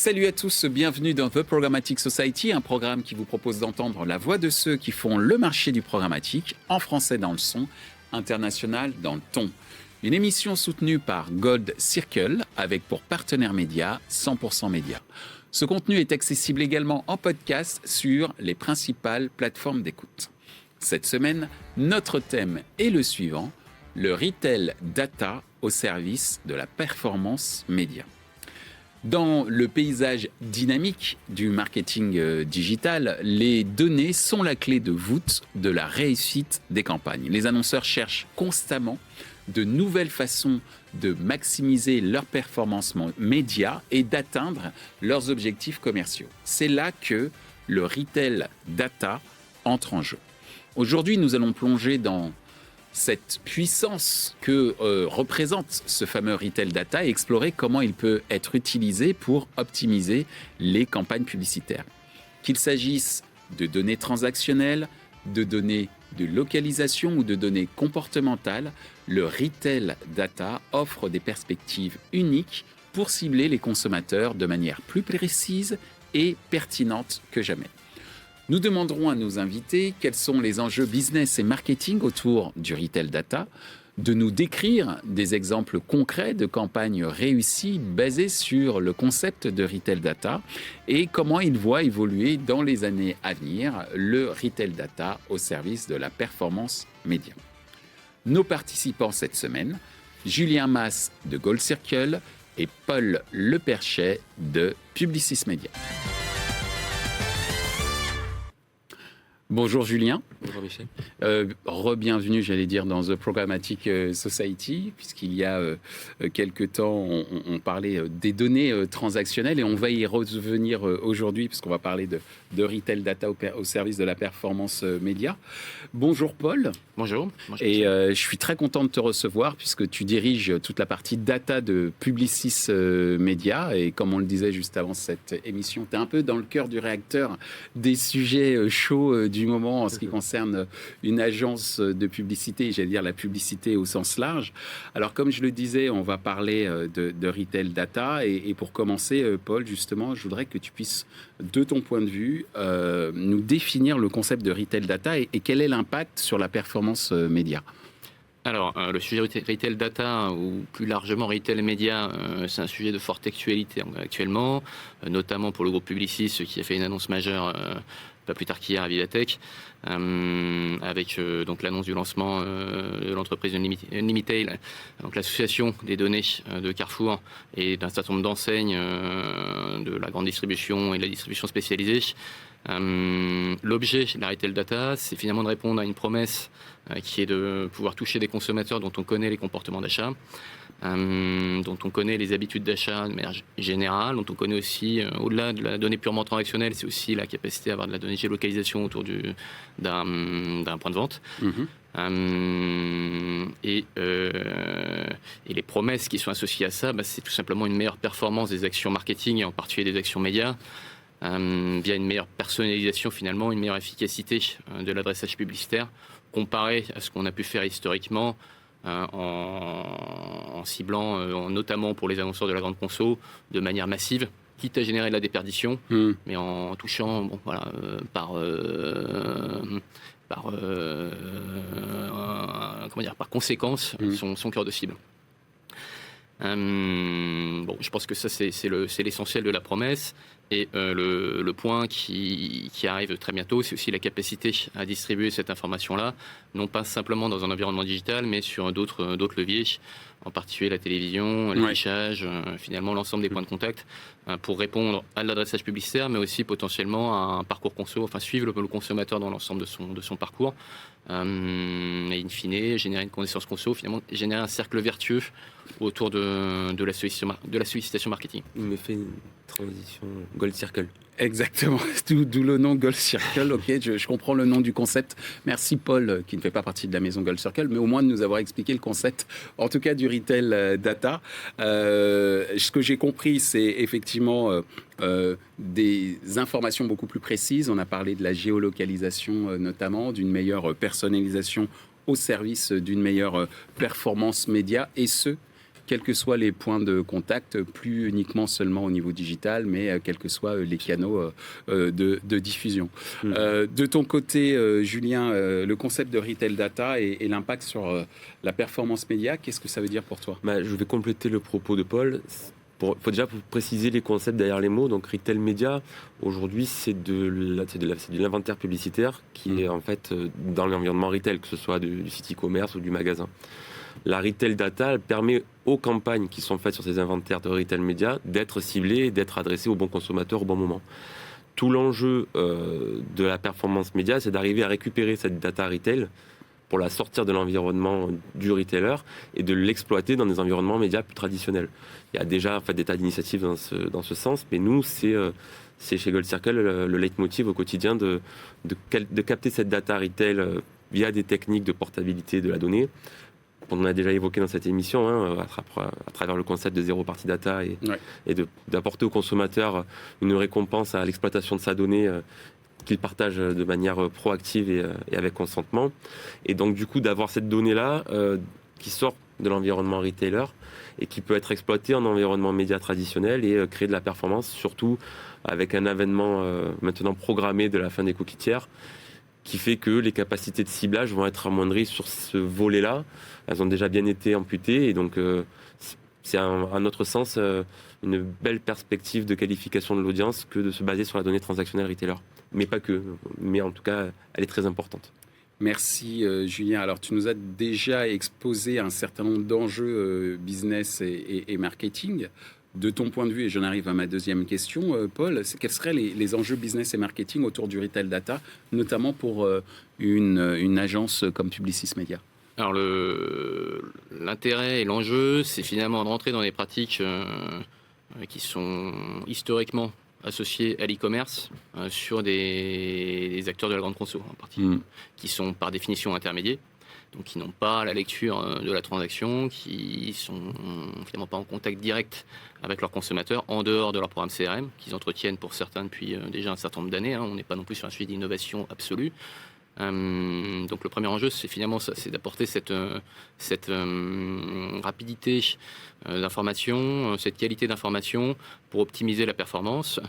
Salut à tous, bienvenue dans The Programmatic Society, un programme qui vous propose d'entendre la voix de ceux qui font le marché du programmatique, en français dans le son, international dans le ton. Une émission soutenue par Gold Circle, avec pour partenaire média 100% Média. Ce contenu est accessible également en podcast sur les principales plateformes d'écoute. Cette semaine, notre thème est le suivant, le retail data au service de la performance média. Dans le paysage dynamique du marketing digital, les données sont la clé de voûte de la réussite des campagnes. Les annonceurs cherchent constamment de nouvelles façons de maximiser leur performance média et d'atteindre leurs objectifs commerciaux. C'est là que le retail data entre en jeu. Aujourd'hui, nous allons plonger dans cette puissance que représente ce fameux retail data et explorer comment il peut être utilisé pour optimiser les campagnes publicitaires. Qu'il s'agisse de données transactionnelles, de données de localisation ou de données comportementales, le retail data offre des perspectives uniques pour cibler les consommateurs de manière plus précise et pertinente que jamais. Nous demanderons à nos invités quels sont les enjeux business et marketing autour du retail data, de nous décrire des exemples concrets de campagnes réussies basées sur le concept de retail data et comment ils voient évoluer dans les années à venir le retail data au service de la performance média. Nos participants cette semaine, Julien Mas de Gold Circle et Paul Leperchet de Publicis Media. Bonjour Julien. Bonjour Michel. Re-bienvenue, j'allais dire, dans The Programmatic Society, puisqu'il y a quelques temps, on parlait des données transactionnelles et on va y revenir aujourd'hui, puisqu'on va parler de retail data au service de la performance média. Bonjour Paul. Bonjour. Et je suis très content de te recevoir, puisque tu diriges toute la partie data de Publicis Media. Et comme on le disait juste avant cette émission, tu es un peu dans le cœur du réacteur des sujets chauds du moment en ce qui concerne une agence de publicité, j'allais dire la publicité au sens large. Alors comme je le disais, on va parler de retail data et pour commencer, Paul, justement, je voudrais que tu puisses, de ton point de vue, nous définir le concept de retail data et quel est l'impact sur la performance média. Alors, le sujet retail data, ou plus largement retail média, c'est un sujet de forte actualité actuellement, notamment pour le groupe Publicis, qui a fait une annonce majeure pas plus tard qu'hier à Vivatech, avec donc l'annonce du lancement de l'entreprise Unlimitail, donc l'association des données de Carrefour et d'un certain nombre d'enseignes de la grande distribution et de la distribution spécialisée. L'objet de la retail data, c'est finalement de répondre à une promesse qui est de pouvoir toucher des consommateurs dont on connaît les comportements d'achat, dont on connaît les habitudes d'achat de manière générale, dont on connaît aussi, au-delà de la donnée purement transactionnelle, c'est aussi la capacité à avoir de la donnée géolocalisation autour d'un point de vente. Et les promesses qui sont associées à ça, c'est tout simplement une meilleure performance des actions marketing et en particulier des actions médias, via une meilleure personnalisation finalement, une meilleure efficacité de l'adressage publicitaire comparé à ce qu'on a pu faire historiquement en ciblant, notamment pour les annonceurs de la grande conso, de manière massive, quitte à générer de la déperdition, mais en touchant par conséquence son cœur de cible. Je pense que ça c'est l'essentiel de la promesse. Et le point qui arrive très bientôt, c'est aussi la capacité à distribuer cette information-là, non pas simplement dans un environnement digital, mais sur d'autres leviers, en particulier la télévision, l'affichage, finalement l'ensemble des points de contact, pour répondre à l'adressage publicitaire, mais aussi potentiellement à un parcours conso, enfin suivre le consommateur dans l'ensemble de son parcours, et in fine, générer une connaissance conso, finalement générer un cercle vertueux autour de la sollicitation marketing. Il me fait une transition Gold Circle. Exactement, d'où le nom Gold Circle. Ok, je comprends le nom du concept. Merci Paul, qui ne fait pas partie de la maison Gold Circle, mais au moins de nous avoir expliqué le concept, en tout cas du retail data. Ce que j'ai compris, c'est effectivement des informations beaucoup plus précises. On a parlé de la géolocalisation notamment, d'une meilleure personnalisation au service d'une meilleure performance média, et ce, quels que soient les points de contact, plus uniquement seulement au niveau digital, mais quels que soient les canaux de diffusion. De ton côté, Julien, le concept de retail data et l'impact sur la performance média, qu'est-ce que ça veut dire pour toi? Je vais compléter le propos de Paul. Il faut déjà préciser les concepts derrière les mots. Donc retail média, aujourd'hui, c'est de l'inventaire publicitaire qui est en fait dans l'environnement retail, que ce soit du site e-commerce ou du magasin. La retail data, elle permet aux campagnes qui sont faites sur ces inventaires de retail média d'être ciblées et d'être adressées aux bons consommateurs au bon moment. Tout l'enjeu de la performance média, c'est d'arriver à récupérer cette data retail pour la sortir de l'environnement du retailer et de l'exploiter dans des environnements médias plus traditionnels. Il y a déjà des tas d'initiatives dans ce sens, mais nous, c'est chez Gold Circle le leitmotiv au quotidien de capter cette data retail via des techniques de portabilité de la donnée. On a déjà évoqué dans cette émission, à travers le concept de zéro party data et d'apporter au consommateur une récompense à l'exploitation de sa donnée qu'il partage de manière proactive et avec consentement. Et donc, du coup, d'avoir cette donnée-là qui sort de l'environnement retailer et qui peut être exploitée en environnement média traditionnel et créer de la performance, surtout avec un avènement maintenant programmé de la fin des cookies tiers, qui fait que les capacités de ciblage vont être amoindries sur ce volet-là. Elles ont déjà bien été amputées et donc c'est à notre sens une belle perspective de qualification de l'audience que de se baser sur la donnée transactionnelle retailer. Mais pas que, mais en tout cas, elle est très importante. Merci Julien. Alors tu nous as déjà exposé un certain nombre d'enjeux business et marketing. De ton point de vue, et j'en arrive à ma deuxième question, Paul, quels seraient les enjeux business et marketing autour du retail data, notamment pour une agence comme Publicis Media? Alors l'intérêt et l'enjeu, c'est finalement de rentrer dans des pratiques qui sont historiquement associées à l'e-commerce sur des acteurs de la grande conso en particulier, qui sont par définition intermédiaires. Donc qui n'ont pas la lecture de la transaction, qui sont finalement pas en contact direct avec leurs consommateurs en dehors de leur programme CRM, qu'ils entretiennent pour certains depuis déjà un certain nombre d'années. On n'est pas non plus sur un sujet d'innovation absolue. Donc le premier enjeu, c'est finalement ça, c'est d'apporter cette rapidité d'information, cette qualité d'information pour optimiser la performance.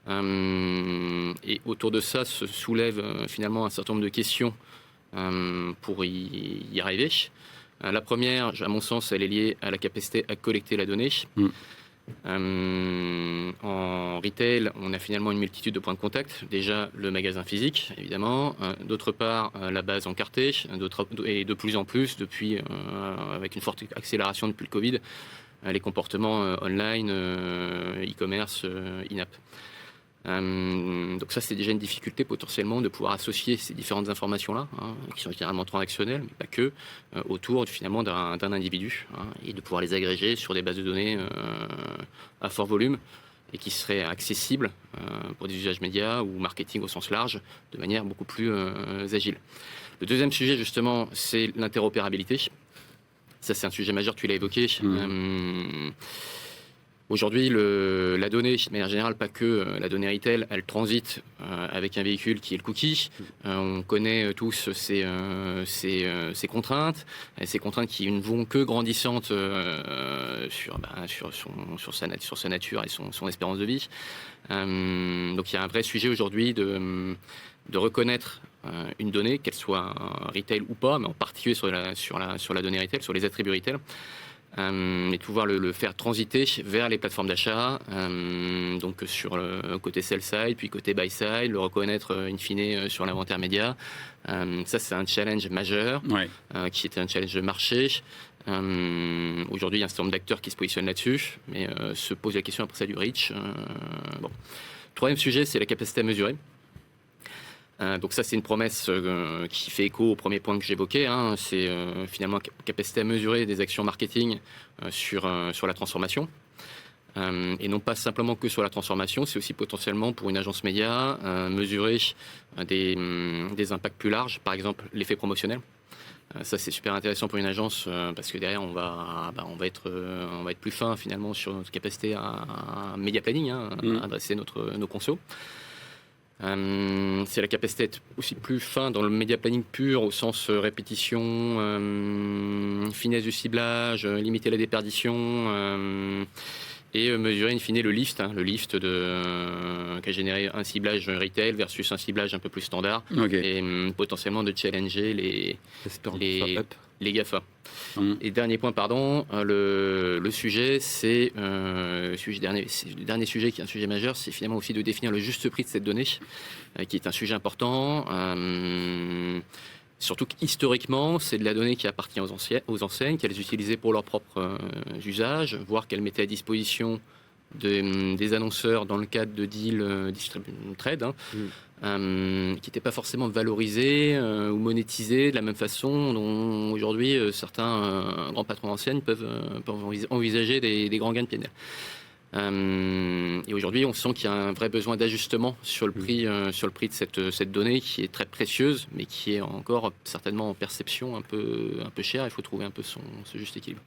Et autour de ça se soulève finalement un certain nombre de questions pour y arriver. La première, à mon sens, elle est liée à la capacité à collecter la donnée. En retail, on a finalement une multitude de points de contact. Déjà, le magasin physique, évidemment. D'autre part, la base encartée. Et de plus en plus, depuis, avec une forte accélération depuis le Covid, les comportements online, e-commerce, in-app. Donc ça, c'est déjà une difficulté potentiellement de pouvoir associer ces différentes informations-là, qui sont généralement transactionnelles, mais pas que, autour finalement d'un individu, et de pouvoir les agréger sur des bases de données à fort volume et qui seraient accessibles pour des usages médias ou marketing au sens large de manière beaucoup plus agile. Le deuxième sujet, justement, c'est l'interopérabilité. Ça, c'est un sujet majeur, tu l'as évoqué. Aujourd'hui, la donnée, de manière générale, pas que la donnée retail, elle transite avec un véhicule qui est le cookie. On connaît tous ces contraintes, et ces contraintes qui ne vont que grandissantes sur sa nature et son espérance de vie. Donc il y a un vrai sujet aujourd'hui de reconnaître une donnée, qu'elle soit retail ou pas, mais en particulier sur la donnée retail, sur les attributs retail. Et de pouvoir le faire transiter vers les plateformes d'achat, donc sur le côté sell-side, puis côté buy-side, le reconnaître in fine sur l'inventaire média. Ça, c'est un challenge majeur, qui était un challenge de marché. Aujourd'hui, il y a un certain nombre d'acteurs qui se positionnent là-dessus, mais se pose la question après ça du reach. Troisième sujet, c'est la capacité à mesurer. Donc ça, c'est une promesse qui fait écho au premier point que j'évoquais. C'est finalement capacité à mesurer des actions marketing sur la transformation. Et non pas simplement que sur la transformation, c'est aussi potentiellement pour une agence média mesurer des impacts plus larges, par exemple l'effet promotionnel. Ça, c'est super intéressant pour une agence parce que derrière, on va être plus fin finalement sur notre capacité à média planning, à adresser nos consos. C'est la capacité d'être aussi plus fin dans le média planning pur, au sens répétition, finesse du ciblage, limiter la déperdition, et mesurer in fine le lift qui a généré un ciblage retail versus un ciblage un peu plus standard, et potentiellement de challenger les GAFA. Et dernier point, le sujet, c'est le dernier sujet qui est un sujet majeur, c'est finalement aussi de définir le juste prix de cette donnée, qui est un sujet important. Surtout qu'historiquement, c'est de la donnée qui appartient aux enseignes, qu'elles utilisaient pour leurs propres usages, voire qu'elles mettaient à disposition des annonceurs dans le cadre de deals trade, qui n'étaient pas forcément valorisés ou monétisés de la même façon dont aujourd'hui certains grands patrons d'enseignes peuvent envisager des grands gains de PNL. Et aujourd'hui, on sent qu'il y a un vrai besoin d'ajustement sur le prix de cette donnée qui est très précieuse, mais qui est encore certainement en perception un peu chère. Il faut trouver un peu ce juste équilibre.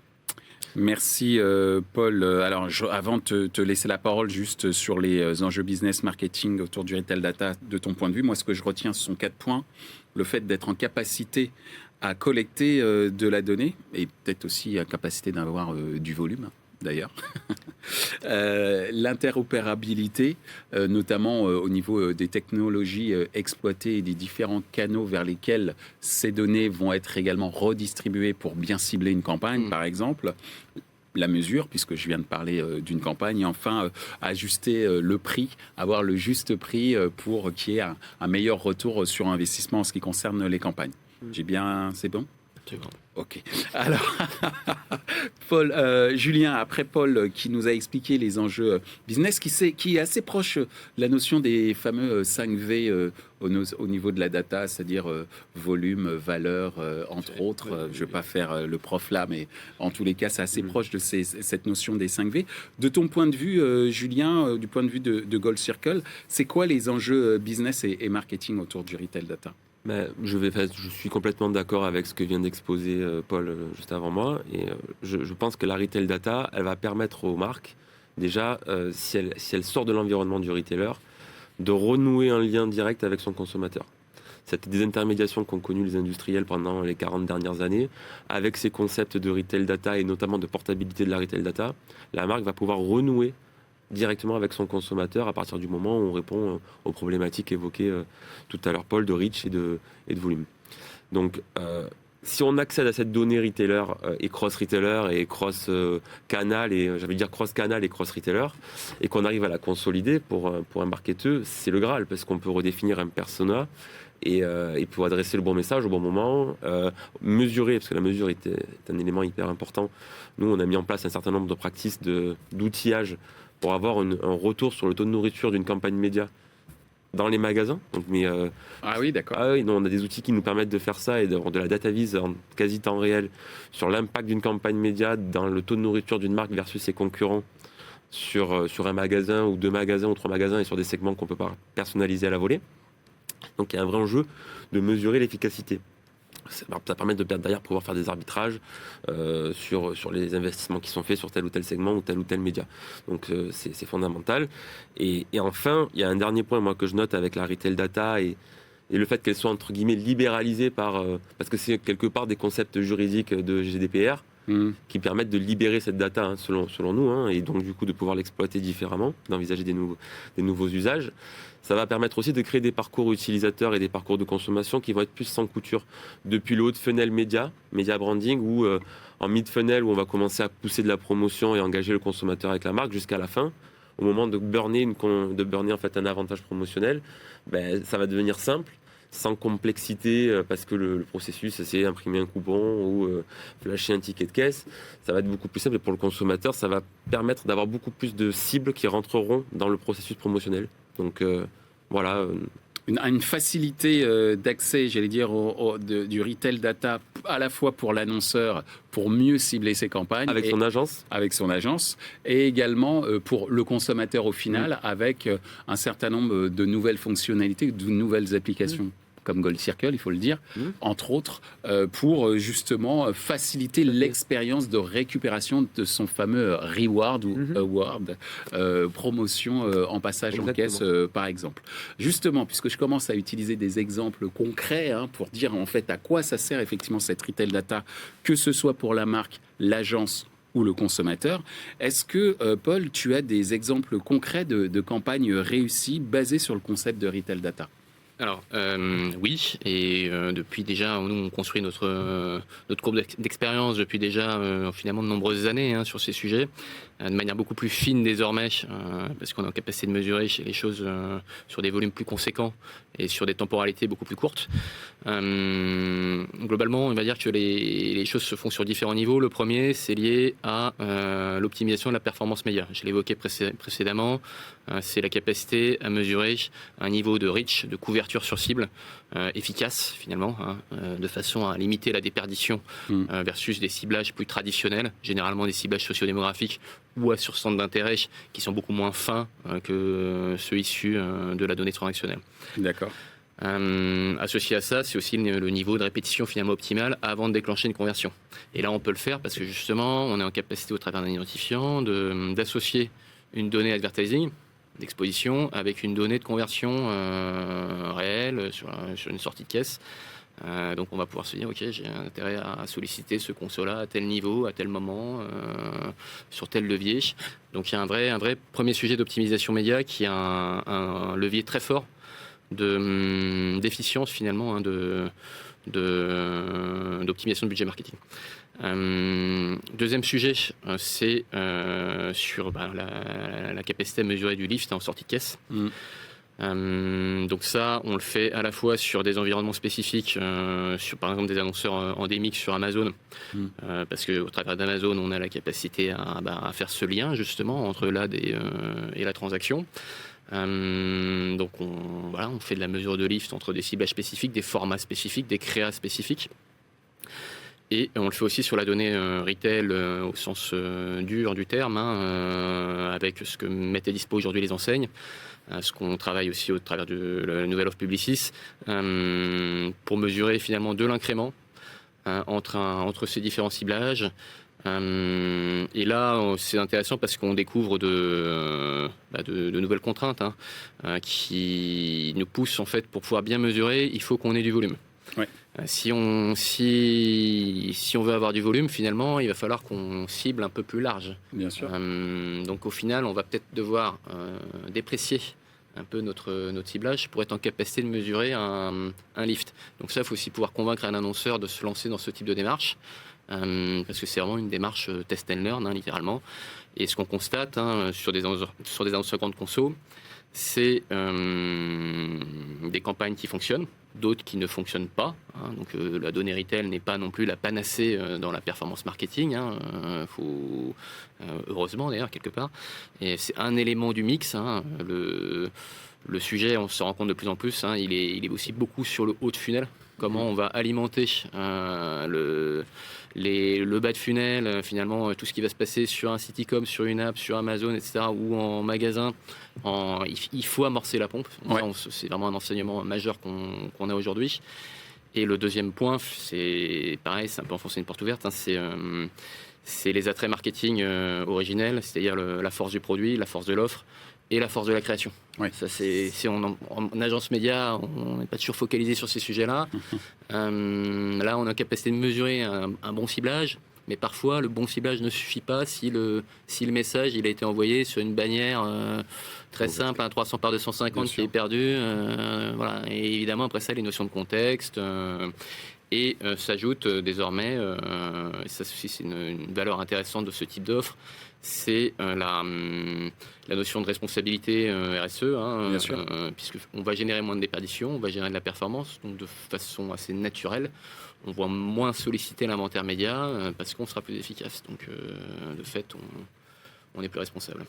Merci Paul. Alors avant de te laisser la parole juste sur les enjeux business marketing autour du retail data, de ton point de vue, moi ce que je retiens ce sont 4 points. Le fait d'être en capacité à collecter de la donnée et peut-être aussi en capacité d'avoir du volume d'ailleurs. L'interopérabilité, notamment au niveau des technologies exploitées et des différents canaux vers lesquels ces données vont être également redistribuées pour bien cibler une campagne, par exemple. La mesure, puisque je viens de parler d'une campagne, et enfin ajuster le prix, avoir le juste prix pour qu'il y ait un meilleur retour sur investissement en ce qui concerne les campagnes. C'est bon ? C'est bon. Ok. Alors, Paul, Julien, après Paul qui nous a expliqué les enjeux business, qui est assez proche de la notion des fameux 5V au niveau de la data, c'est-à-dire volume, valeur, entre autres. Je ne vais pas faire le prof là, mais en tous les cas, c'est assez proche de cette notion des 5V. De ton point de vue, Julien, du point de vue de Gold Circle, c'est quoi les enjeux business et marketing autour du retail data ? Je suis complètement d'accord avec ce que vient d'exposer Paul juste avant moi. Et je pense que la retail data, elle va permettre aux marques, déjà, si elle sort de l'environnement du retailer, de renouer un lien direct avec son consommateur. Cette désintermédiation qu'ont connue les industriels pendant les 40 dernières années, avec ces concepts de retail data et notamment de portabilité de la retail data, la marque va pouvoir renouer directement avec son consommateur à partir du moment où on répond aux problématiques évoquées tout à l'heure, Paul, de reach et de volume. Donc, si on accède à cette donnée retailer et cross-retailer et cross-canal, et j'avais dire cross-canal et cross-retailer, et qu'on arrive à la consolider pour un marketeur, c'est le Graal, parce qu'on peut redéfinir un persona et pour adresser le bon message au bon moment, mesurer, parce que la mesure est un élément hyper important. Nous, on a mis en place un certain nombre de pratiques d'outillage pour avoir un retour sur le taux de nourriture d'une campagne média dans les magasins. Donc, ah oui, d'accord. Ah oui, non, on a des outils qui nous permettent de faire ça et d'avoir de la data vise en quasi temps réel sur l'impact d'une campagne média dans le taux de nourriture d'une marque versus ses concurrents sur un magasin ou 2 magasins ou 3 magasins et sur des segments qu'on peut pas personnaliser à la volée. Donc il y a un vrai enjeu de mesurer l'efficacité. Ça permet de derrière pouvoir faire des arbitrages sur les investissements qui sont faits sur tel ou tel segment ou tel média. Donc c'est fondamental. Et enfin, il y a un dernier point moi que je note avec la retail data et le fait qu'elle soit entre guillemets libéralisée parce que c'est quelque part des concepts juridiques de GDPR qui permettent de libérer cette data selon nous, et donc du coup de pouvoir l'exploiter différemment, d'envisager des nouveaux usages. Ça va permettre aussi de créer des parcours utilisateurs et des parcours de consommation qui vont être plus sans couture. Depuis le haut de funnel média branding, ou en mid-funnel où on va commencer à pousser de la promotion et engager le consommateur avec la marque, jusqu'à la fin, au moment de burner en fait un avantage promotionnel, ça va devenir simple, sans complexité, parce que le processus, c'est imprimer un coupon ou flasher un ticket de caisse. Ça va être beaucoup plus simple et pour le consommateur, ça va permettre d'avoir beaucoup plus de cibles qui rentreront dans le processus promotionnel. Donc voilà. Une facilité d'accès, j'allais dire, du retail data, à la fois pour l'annonceur, pour mieux cibler ses campagnes. Avec son agence. Et également pour le consommateur au final, avec un certain nombre de nouvelles fonctionnalités, de nouvelles applications. comme Gold Circle, il faut le dire, entre autres, pour justement faciliter l'expérience de récupération de son fameux reward ou award, promotion en passage en caisse, par exemple. Justement, puisque je commence à utiliser des exemples concrets pour dire en fait à quoi ça sert effectivement cette retail data, que ce soit pour la marque, l'agence ou le consommateur. Est-ce que, Paul, tu as des exemples concrets de campagnes réussies basées sur le concept de retail data ? Alors, oui, et depuis déjà, nous, on construit notre courbe d'expérience depuis déjà finalement de nombreuses années sur ces sujets, de manière beaucoup plus fine désormais, parce qu'on est en capacité de mesurer les choses sur des volumes plus conséquents et sur des temporalités beaucoup plus courtes. Globalement, on va dire que les choses se font sur différents niveaux. Le premier, c'est lié à l'optimisation de la performance média. Je l'évoquais précédemment, c'est la capacité à mesurer un niveau de reach, de couverture sur cible efficace finalement, de façon à limiter la déperdition versus des ciblages plus traditionnels, généralement des ciblages sociodémographiques ou sur centres d'intérêt qui sont beaucoup moins fins que ceux issus de la donnée transactionnelle. D'accord. Associé à ça, c'est aussi le niveau de répétition finalement optimal avant de déclencher une conversion. Et là, on peut le faire parce que justement, on est en capacité au travers d'un identifiant d'associer une donnée advertising d'exposition avec une donnée de conversion réelle sur une sortie de caisse. Donc on va pouvoir se dire ok, j'ai intérêt à solliciter ce conso-là à tel niveau, à tel moment, sur tel levier. Donc il y a un vrai premier sujet d'optimisation média qui est un levier très fort d'efficience finalement, d'optimisation de budget marketing. Deuxième sujet, c'est sur la capacité à mesurer du lift en sortie de caisse. Donc ça, on le fait à la fois sur des environnements spécifiques, sur par exemple des annonceurs endémiques sur Amazon, parce qu'au travers d'Amazon, on a la capacité à faire ce lien justement entre l'AD et la transaction. Donc on fait de la mesure de lift entre des ciblages spécifiques, des formats spécifiques, des créas spécifiques. Et on le fait aussi sur la donnée retail au sens dur du terme, avec ce que mettent à dispo aujourd'hui les enseignes, ce qu'on travaille aussi au travers de la nouvelle offre Publicis, pour mesurer finalement de l'incrément entre ces différents ciblages. Et là, c'est intéressant parce qu'on découvre de nouvelles contraintes qui nous poussent en fait, pour pouvoir bien mesurer, il faut qu'on ait du volume. Ouais. Si on veut avoir du volume, finalement, il va falloir qu'on cible un peu plus large. Bien sûr. Donc au final, on va peut-être devoir déprécier un peu notre ciblage pour être en capacité de mesurer un lift. Donc ça, il faut aussi pouvoir convaincre un annonceur de se lancer dans ce type de démarche, parce que c'est vraiment une démarche test and learn, littéralement. Et ce qu'on constate sur des annonceurs grande conso, c'est des campagnes qui fonctionnent, d'autres qui ne fonctionnent pas. Donc la donnée retail n'est pas non plus la panacée dans la performance marketing. Heureusement d'ailleurs quelque part. Et c'est un élément du mix. Le sujet, on se rend compte de plus en plus, il est aussi beaucoup sur le haut de funnel. Comment on va alimenter le bas de funnel, finalement, tout ce qui va se passer sur un site e-com, sur une app, sur Amazon, etc., ou en magasin. Il faut amorcer la pompe. Ouais. C'est vraiment un enseignement majeur qu'on a aujourd'hui. Et le deuxième point, c'est pareil, c'est un peu enfoncer une porte ouverte, c'est les attraits marketing originels, c'est-à-dire la force du produit, la force de l'offre et la force de la création. Ouais. Ça, en agence média, on n'est pas toujours focalisé sur ces sujets-là. Là, on a la capacité de mesurer un bon ciblage, mais parfois, le bon ciblage ne suffit pas si le message il a été envoyé sur une bannière très simple, 300 par 250 qui est perdu. Voilà. Et évidemment, après ça, les notions de contexte... Et s'ajoute désormais, et ça aussi c'est une valeur intéressante de ce type d'offre, c'est la notion de responsabilité RSE, Bien sûr. puisqu'on va générer moins de déperdition, on va générer de la performance, donc de façon assez naturelle, on va moins solliciter l'inventaire média parce qu'on sera plus efficace. Donc de fait, on est plus responsable.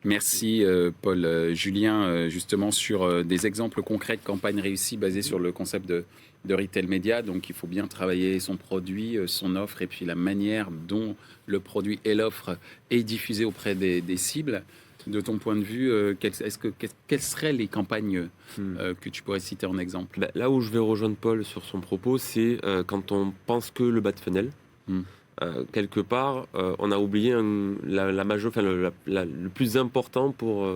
Merci Paul. Julien, justement sur des exemples concrets de campagnes réussies basées sur le concept de retail média. Donc il faut bien travailler son produit, son offre et puis la manière dont le produit et l'offre est diffusé auprès des cibles. De ton point de vue, quelles seraient les campagnes que tu pourrais citer en exemple? Là où je vais rejoindre Paul sur son propos, c'est quand on pense que le bas de funnel. Quelque part, on a oublié le plus important pour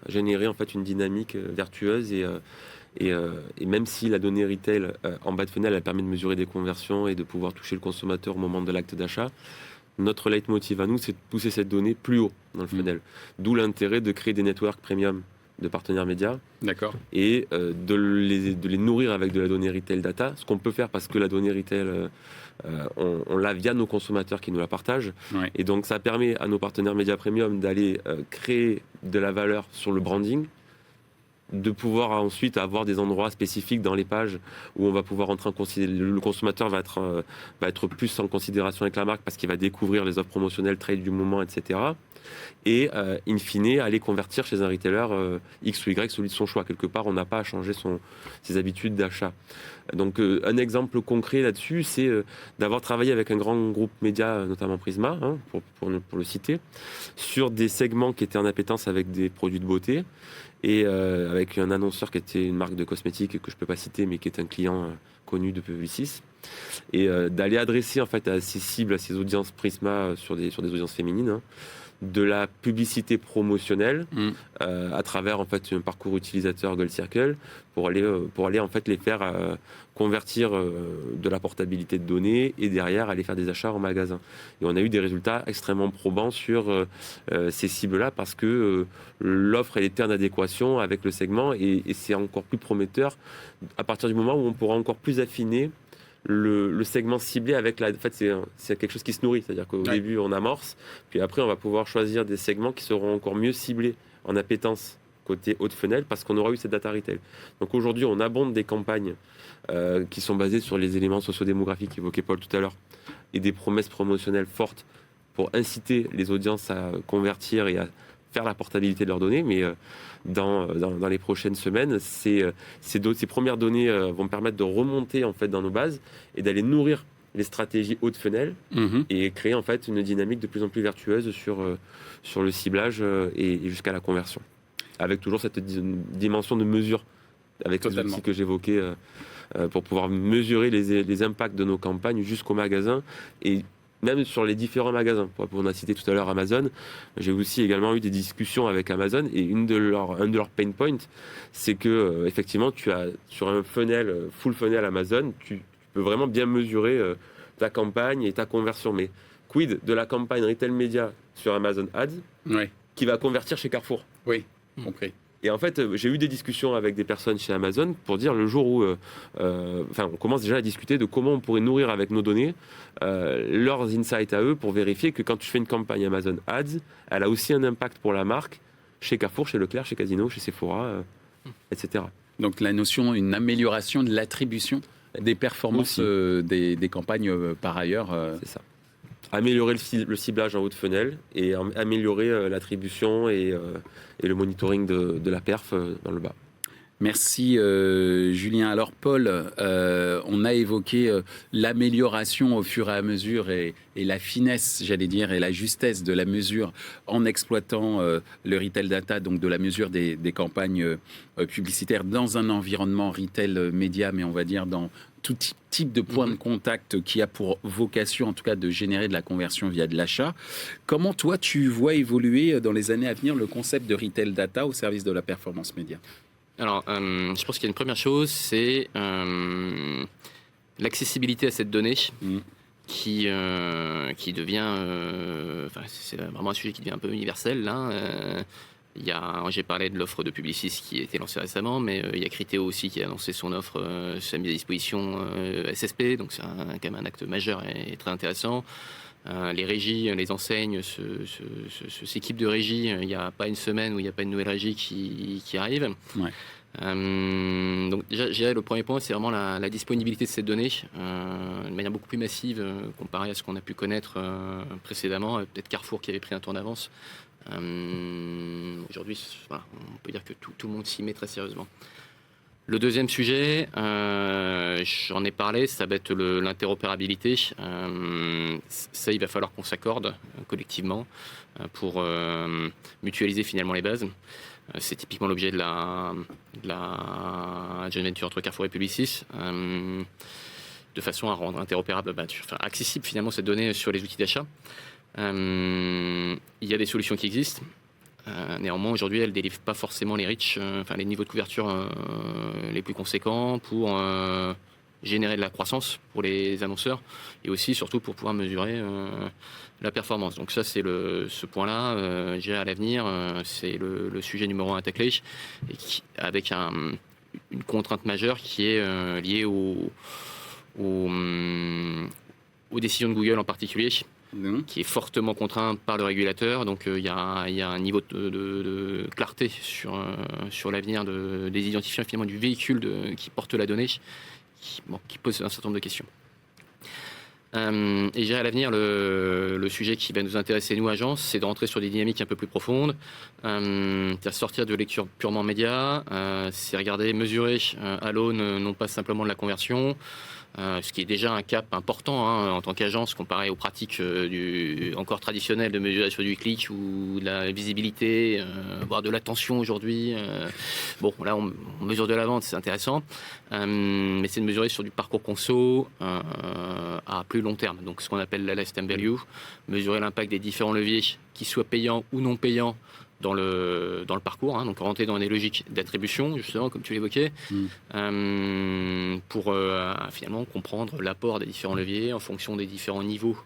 générer en fait une dynamique vertueuse et même si la donnée retail en bas de funnel, elle permet de mesurer des conversions et de pouvoir toucher le consommateur au moment de l'acte d'achat, notre leitmotiv à nous, c'est de pousser cette donnée plus haut dans le funnel. D'où l'intérêt de créer des networks premium de partenaires médias. D'accord. Et de les nourrir avec de la donnée retail data, ce qu'on peut faire parce que la donnée retail, on l'a via nos consommateurs qui nous la partagent. Ouais. Et donc ça permet à nos partenaires médias premium d'aller créer de la valeur sur le branding, de pouvoir ensuite avoir des endroits spécifiques dans les pages où on va pouvoir entrer en considération. Le consommateur va être plus en considération avec la marque parce qu'il va découvrir les offres promotionnelles, trade du moment, etc. Et in fine, aller convertir chez un retailer X ou Y, celui de son choix. Quelque part, on n'a pas à changer ses habitudes d'achat. Donc un exemple concret là-dessus, c'est d'avoir travaillé avec un grand groupe média, notamment Prisma, pour le citer, sur des segments qui étaient en appétence avec des produits de beauté et avec un annonceur qui était une marque de cosmétiques que je ne peux pas citer, mais qui est un client connu de Publicis. Et d'aller adresser en fait à ces cibles, à ces audiences Prisma sur des audiences féminines, de la publicité promotionnelle à travers en fait un parcours utilisateur Gold Circle pour aller en fait les faire convertir de la portabilité de données et derrière aller faire des achats en magasin. Et on a eu des résultats extrêmement probants sur ces cibles-là parce que l'offre elle était en adéquation avec le segment et c'est encore plus prometteur à partir du moment où on pourra encore plus affiner le segment ciblé avec en fait c'est quelque chose qui se nourrit, c'est-à-dire qu'au début on amorce, puis après on va pouvoir choisir des segments qui seront encore mieux ciblés en appétence côté haut de funnel parce qu'on aura eu cette data retail. Donc aujourd'hui on abonde des campagnes qui sont basées sur les éléments sociodémographiques évoqués Paul tout à l'heure et des promesses promotionnelles fortes pour inciter les audiences à convertir et à faire la portabilité de leurs données, mais dans les prochaines semaines, ces premières données vont permettre de remonter en fait dans nos bases et d'aller nourrir les stratégies haut de funnel et créer en fait une dynamique de plus en plus vertueuse sur le ciblage et jusqu'à la conversion, avec toujours cette dimension de mesure avec les outils que j'évoquais pour pouvoir mesurer les impacts de nos campagnes jusqu'au magasin et même sur les différents magasins. On a cité tout à l'heure Amazon. J'ai aussi également eu des discussions avec Amazon et un de leurs pain points, c'est que effectivement, tu as sur un funnel, full funnel Amazon, tu peux vraiment bien mesurer ta campagne et ta conversion. Mais quid de la campagne retail média sur Amazon Ads qui va convertir chez Carrefour? Oui, compris. Et en fait, j'ai eu des discussions avec des personnes chez Amazon pour dire le jour où, on commence déjà à discuter de comment on pourrait nourrir avec nos données leurs insights à eux pour vérifier que quand tu fais une campagne Amazon Ads, elle a aussi un impact pour la marque chez Carrefour, chez Leclerc, chez Casino, chez Sephora, etc. Donc la notion, une amélioration de l'attribution des performances des campagnes par ailleurs. C'est ça. Améliorer le ciblage en haut de funnel et améliorer l'attribution et le monitoring de la perf dans le bas. Merci Julien. Alors Paul, on a évoqué l'amélioration au fur et à mesure et la finesse, j'allais dire, et la justesse de la mesure en exploitant le retail data, donc de la mesure des campagnes publicitaires dans un environnement retail média, mais on va dire dans tout type de point de contact qui a pour vocation, en tout cas, de générer de la conversion via de l'achat. Comment, toi, tu vois évoluer dans les années à venir le concept de retail data au service de la performance média ? Alors, je pense qu'il y a une première chose, c'est l'accessibilité à cette donnée qui devient... c'est vraiment un sujet qui devient un peu universel, là. J'ai parlé de l'offre de Publicis qui a été lancée récemment, mais il y a Criteo aussi qui a lancé son offre, sa mise à disposition SSP, donc c'est quand même un acte majeur et très intéressant. Les régies, les enseignes s'équipent de régies. Il n'y a pas une semaine où il n'y a pas une nouvelle régie qui arrive. Ouais. Donc déjà, je dirais, le premier point, c'est vraiment la disponibilité de ces données de manière beaucoup plus massive comparée à ce qu'on a pu connaître précédemment. Peut-être Carrefour qui avait pris un tour d'avance. Aujourd'hui, on peut dire que tout le monde s'y met très sérieusement. Le deuxième sujet, j'en ai parlé, ça va être l'interopérabilité. Ça, il va falloir qu'on s'accorde collectivement pour mutualiser finalement les bases. C'est typiquement l'objet de la joint venture entre Carrefour et Publicis, de façon à rendre interopérable, accessible finalement cette donnée sur les outils d'achat. Il y a des solutions qui existent. Néanmoins, aujourd'hui, elles ne délivrent pas forcément les reach, les niveaux de couverture les plus conséquents pour générer de la croissance pour les annonceurs et aussi, surtout, pour pouvoir mesurer la performance. Donc ça, c'est ce point-là, gérer à l'avenir, c'est le sujet numéro 1 à tacler, et avec une contrainte majeure qui est liée aux décisions de Google en particulier, qui est fortement contraint par le régulateur. Donc il y a un niveau de clarté sur l'avenir des identifiants finalement du véhicule qui porte la donnée, qui pose un certain nombre de questions. Et gérer à l'avenir, le sujet qui va nous intéresser, nous, agences, c'est de rentrer sur des dynamiques un peu plus profondes, c'est-à-dire sortir de lecture purement média, c'est regarder, mesurer à l'aune non pas simplement de la conversion, ce qui est déjà un cap important en tant qu'agence comparé aux pratiques encore traditionnelles de mesuration du clic ou de la visibilité, voire de l'attention aujourd'hui. Là, on mesure de la vente, c'est intéressant, mais c'est de mesurer sur du parcours conso à plus long terme. Donc, ce qu'on appelle la lifetime value, mesurer l'impact des différents leviers, qu'ils soient payants ou non payants, dans le parcours, donc rentrer dans des logiques d'attribution, justement, comme tu l'évoquais, pour finalement comprendre l'apport des différents leviers en fonction des différents niveaux,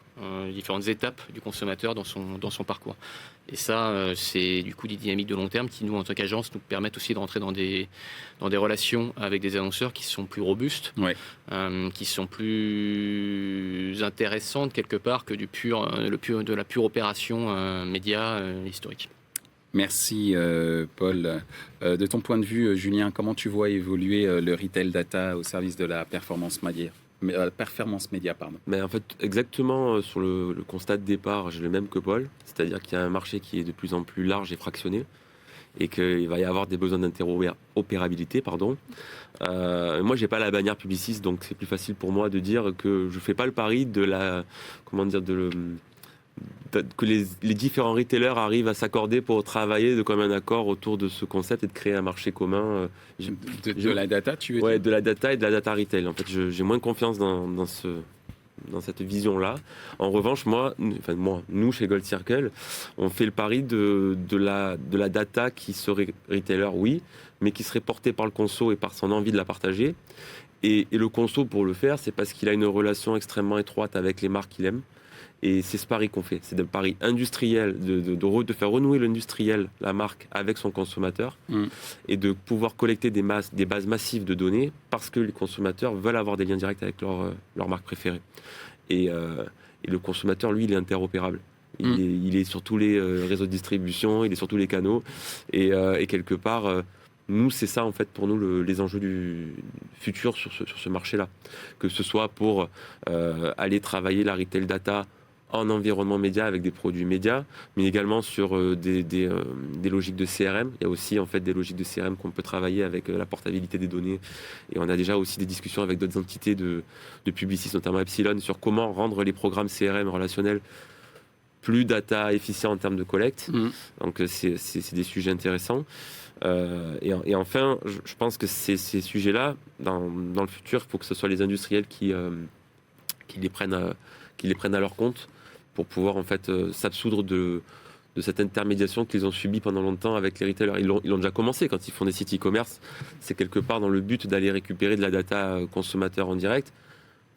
des différentes étapes du consommateur dans son parcours. Et ça, c'est du coup des dynamiques de long terme qui, nous, en tant qu'agence, nous permettent aussi de rentrer dans des relations avec des annonceurs qui sont plus robustes, qui sont plus intéressantes quelque part que de la pure opération média historique. Merci Paul. De ton point de vue, Julien, comment tu vois évoluer le retail data au service de la performance média, Mais en fait, exactement sur le constat de départ, j'ai le même que Paul, c'est-à-dire qu'il y a un marché qui est de plus en plus large et fractionné et qu'il va y avoir des besoins d'interopérabilité. Moi, j'ai pas la bannière Publicis, donc c'est plus facile pour moi de dire que je fais pas le pari que les différents retailers arrivent à s'accorder pour travailler de commun accord autour de ce concept et de créer un marché commun. De la data, tu veux dire ? De la data et de la data retail. En fait, j'ai moins confiance dans cette vision-là. En revanche, nous, chez Gold Circle, on fait le pari de la data qui serait retailer, oui, mais qui serait portée par le conso et par son envie de la partager. Et le conso, pour le faire, c'est parce qu'il a une relation extrêmement étroite avec les marques qu'il aime. Et c'est ce pari qu'on fait, c'est le pari industriel, de faire renouer l'industriel, la marque, avec son consommateur, et de pouvoir collecter des bases massives de données, parce que les consommateurs veulent avoir des liens directs avec leur marque préférée. Et le consommateur, lui, il est interopérable. Il est sur tous les réseaux de distribution, il est sur tous les canaux, et quelque part... nous, c'est ça, en fait, pour nous, les enjeux du futur sur ce marché-là. Que ce soit pour aller travailler la retail data en environnement média avec des produits médias, mais également sur des logiques de CRM. Il y a aussi, en fait, des logiques de CRM qu'on peut travailler avec la portabilité des données. Et on a déjà aussi des discussions avec d'autres entités de Publicis, notamment Epsilon, sur comment rendre les programmes CRM relationnels plus data efficients en termes de collecte. Donc, c'est des sujets intéressants. Et enfin, je pense que ces sujets-là, dans le futur, il faut que ce soit les industriels qui les prennent à leur compte pour pouvoir en fait s'absoudre de cette intermédiation qu'ils ont subie pendant longtemps avec les retailers. Ils l'ont déjà commencé quand ils font des sites e-commerce. C'est quelque part dans le but d'aller récupérer de la data consommateur en direct.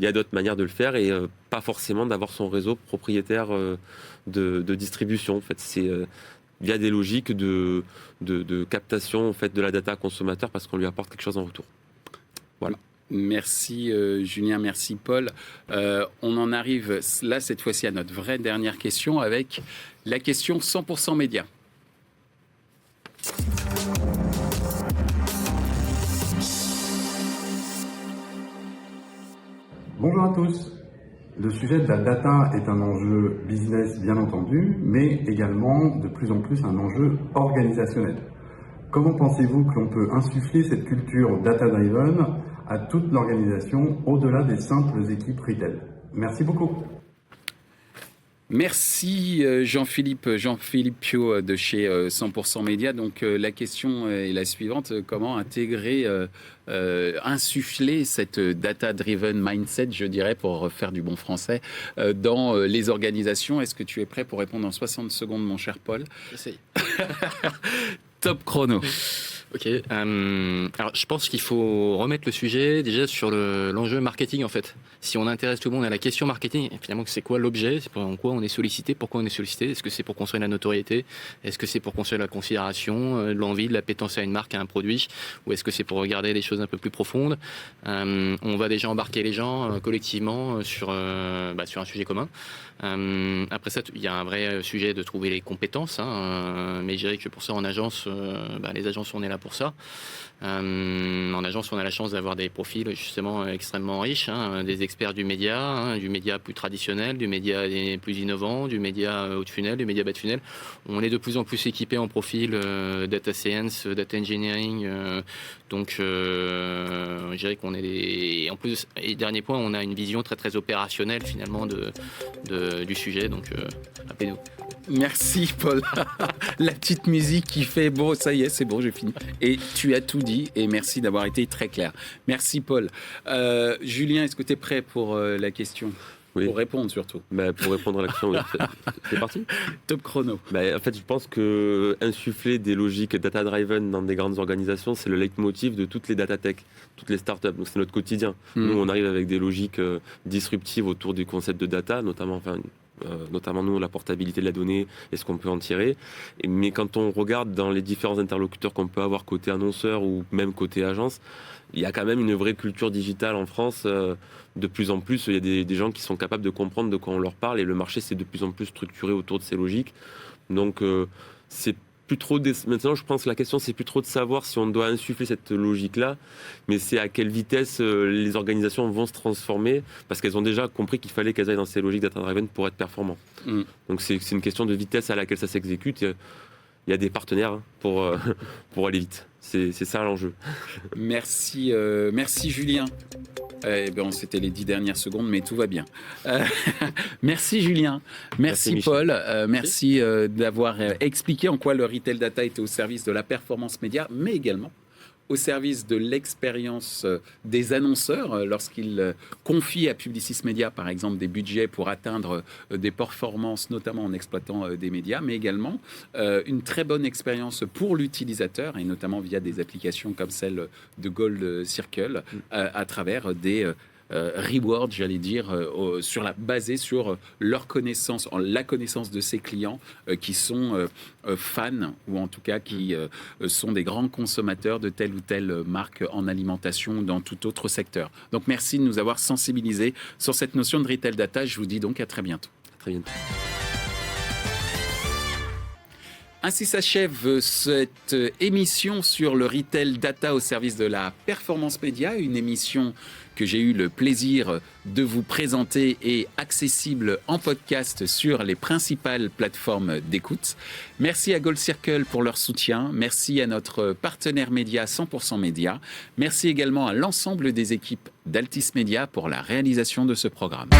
Il y a d'autres manières de le faire et pas forcément d'avoir son réseau propriétaire de distribution. En fait, c'est via des logiques de captation en fait, de la data consommateur parce qu'on lui apporte quelque chose en retour. Voilà. Merci Julien, merci Paul. On en arrive là cette fois-ci à notre vraie dernière question avec la question 100% média. Bonjour à tous. Le sujet de la data est un enjeu business bien entendu, mais également de plus en plus un enjeu organisationnel. Comment pensez-vous que l'on peut insuffler cette culture data-driven à toute l'organisation au-delà des simples équipes retail ? Merci beaucoup. Merci Jean-Philippe Piot de chez 100% Média. Donc la question est la suivante, comment intégrer, insuffler cette data-driven mindset, je dirais, pour faire du bon français, dans les organisations. Est-ce que tu es prêt pour répondre en 60 secondes, mon cher Paul? J'essaye. Top chrono. Ok. Alors, je pense qu'il faut remettre le sujet déjà sur l'enjeu marketing, en fait. Si on intéresse tout le monde à la question marketing, finalement, c'est quoi l'objet? C'est pour quoi on est sollicité? Pourquoi on est sollicité? Est-ce que c'est pour construire la notoriété? Est-ce que c'est pour construire la considération, de l'envie, de l'appétence à une marque, à un produit? Ou est-ce que c'est pour regarder des choses un peu plus profondes? On va déjà embarquer les gens collectivement sur un sujet commun. Après ça, il y a un vrai sujet de trouver les compétences, mais je dirais que pour ça, en agence, les agences, on est là pour ça. En agence, on a la chance d'avoir des profils justement extrêmement riches, des experts du média plus traditionnel, du média plus innovant, du média haut de funnel, du média bas de funnel. On est de plus en plus équipé en profil data science, data engineering. Donc, je dirais qu'on est en plus, et dernier point, on a une vision très très opérationnelle finalement du sujet. Donc, appelez-nous. Merci Paul. La petite musique qui fait bon, ça y est, c'est bon, j'ai fini. Et tu as tout dit et merci d'avoir été très clair. Merci Paul. Julien, est-ce que tu es prêt pour la question? Oui. Pour répondre surtout. Pour répondre à la question, c'est parti. Top chrono. En fait, je pense que insuffler des logiques data-driven dans des grandes organisations, c'est le leitmotiv de toutes les data tech, toutes les startups. Donc c'est notre quotidien. Nous, on arrive avec des logiques disruptives autour du concept de data, notamment nous, la portabilité de la donnée et ce qu'on peut en tirer. Mais quand on regarde dans les différents interlocuteurs qu'on peut avoir côté annonceur ou même côté agence, il y a quand même une vraie culture digitale en France. De plus en plus, il y a des gens qui sont capables de comprendre de quoi on leur parle et le marché s'est de plus en plus structuré autour de ces logiques. Donc, c'est plus trop maintenant, je pense que la question, c'est plus trop de savoir si on doit insuffler cette logique-là, mais c'est à quelle vitesse les organisations vont se transformer, parce qu'elles ont déjà compris qu'il fallait qu'elles aillent dans ces logiques data-driven pour être performants. Donc, c'est une question de vitesse à laquelle ça s'exécute. Il y a des partenaires pour aller vite. C'est ça l'enjeu. Merci Julien. C'était les 10 dernières secondes, mais tout va bien. Merci Julien. Merci Paul. Merci d'avoir expliqué en quoi le retail data était au service de la performance média, mais également au service de l'expérience des annonceurs lorsqu'ils confient à Publicis Media, par exemple, des budgets pour atteindre des performances, notamment en exploitant des médias, mais également une très bonne expérience pour l'utilisateur, et notamment via des applications comme celle de Gold Circle, à travers des rewards, j'allais dire, basés sur leur connaissance, la connaissance de ses clients qui sont fans, ou en tout cas qui sont des grands consommateurs de telle ou telle marque en alimentation ou dans tout autre secteur. Donc merci de nous avoir sensibilisés sur cette notion de retail data. Je vous dis donc à très bientôt. À très bientôt. Ainsi s'achève cette émission sur le retail data au service de la performance média, une émission que j'ai eu le plaisir de vous présenter et accessible en podcast sur les principales plateformes d'écoute. Merci à Gold Circle pour leur soutien. Merci à notre partenaire média 100% Média. Merci également à l'ensemble des équipes d'Altis Média pour la réalisation de ce programme.